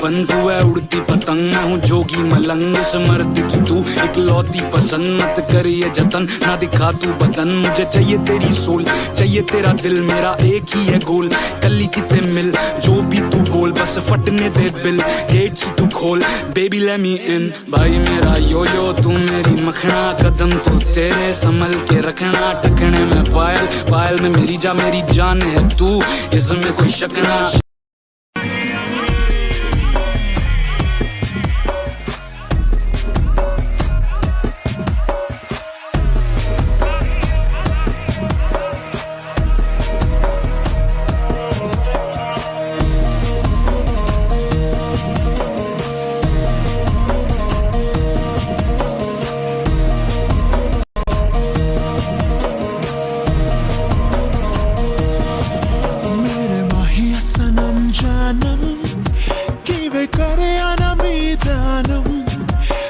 बन तू है उड़ती पतंग, मैं हूँ जोगी मलंग, इस मर्द की तू इकलौती पसंद। मत कर ये जतन, ना दिखा तू बदन, मुझे चाहिए तेरी सोल, चाहिए तेरा दिल, मेरा एक ही है गोल। कली किते मिल जो भी तू बोल, बस फटने दे बिल, गेट से तू खोल, बेबी लेट मी इन। भाई मेरा यो यो तू मेरी मखना, कदम तू तेरे संभल के रखना। टखने में पायल, पायल में मेरी जान है तू, इसमें कोई शक ना।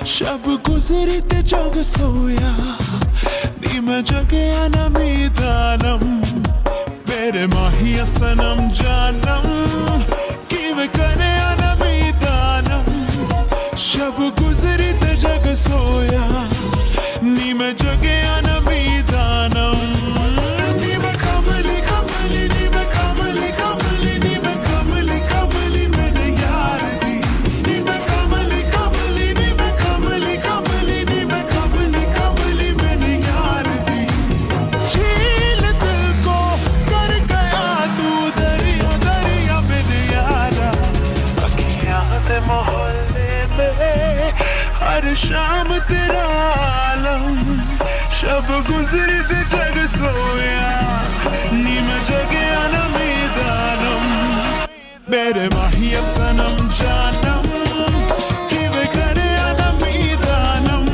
शब गुजरी ते जग सोया, नी मैं जगया ना मीदानम। मेरे माहिया सनम जानम, कि मैं करे ना मीदानम। शब गुजरी ते जग सोया, नी मैं जगया ना मीदानम। नी मैं कमली कमली, नी मैं कमली कमली, नी मैं कमली कमली मेरे यार दी। नी मैं कमली कमली, नी मैं कमली कमली, नी मैं कमली कमली मेरे यार दी। झील दिल को कर गया तू दरिया दरिया मेरे यारा। अखियां दे मोहल्ले में हर शाम तेरा आलम। शब गुजरी ते जग सोया, नी मैं जगया ना मीदानम। मेरे माहिया सनम जानम, कि वे करे ना मीदानम।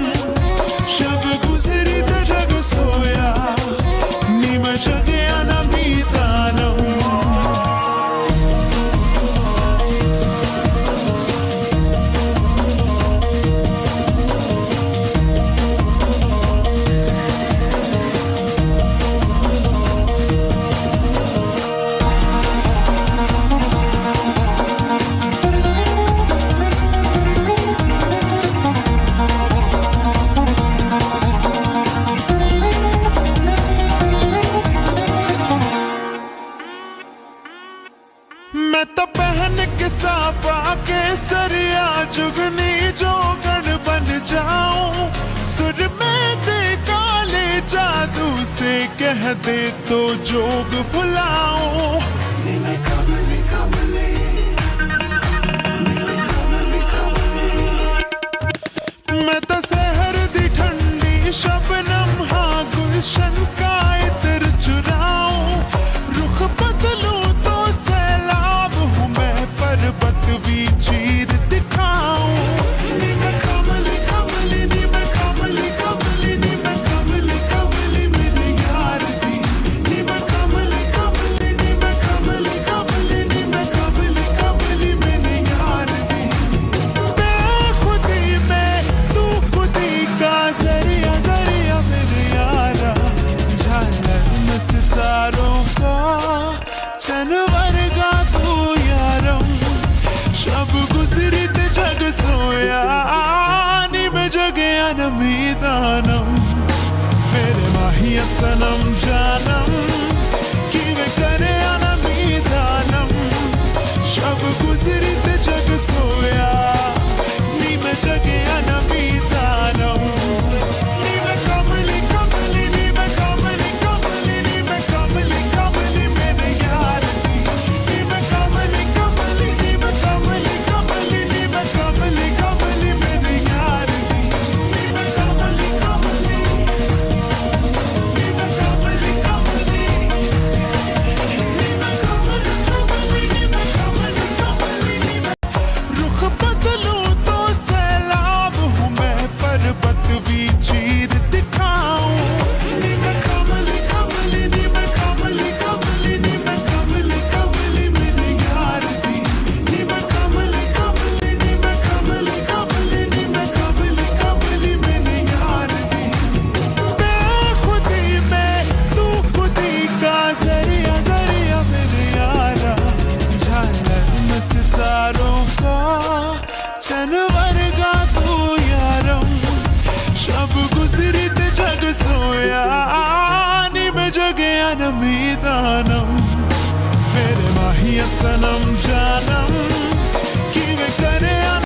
शब गुजरी ते जग सोया, नी मैं जगया ना मीदानम। मैं तो पहन के साफा के सरिया जुगनी जोगन बन जाऊं। सुर में दे काले जादू से कह दे तो जोग बुलाऊं। नी मैं कमली कमली, नी मैं कमली कमली। मैं तो सहर दी ठंडी शबनम, हाँ गुलशन का इत्र चुराऊं। रुख बदलूं तो सैलाब हूँ मैं, पर्वत भी चीर दिखाऊं। नी मैं कमली कमली, नी मैं कमली कमली, नी मैं कमली कमली मेरे यार दी। नी मैं कमली कमली, सनम जान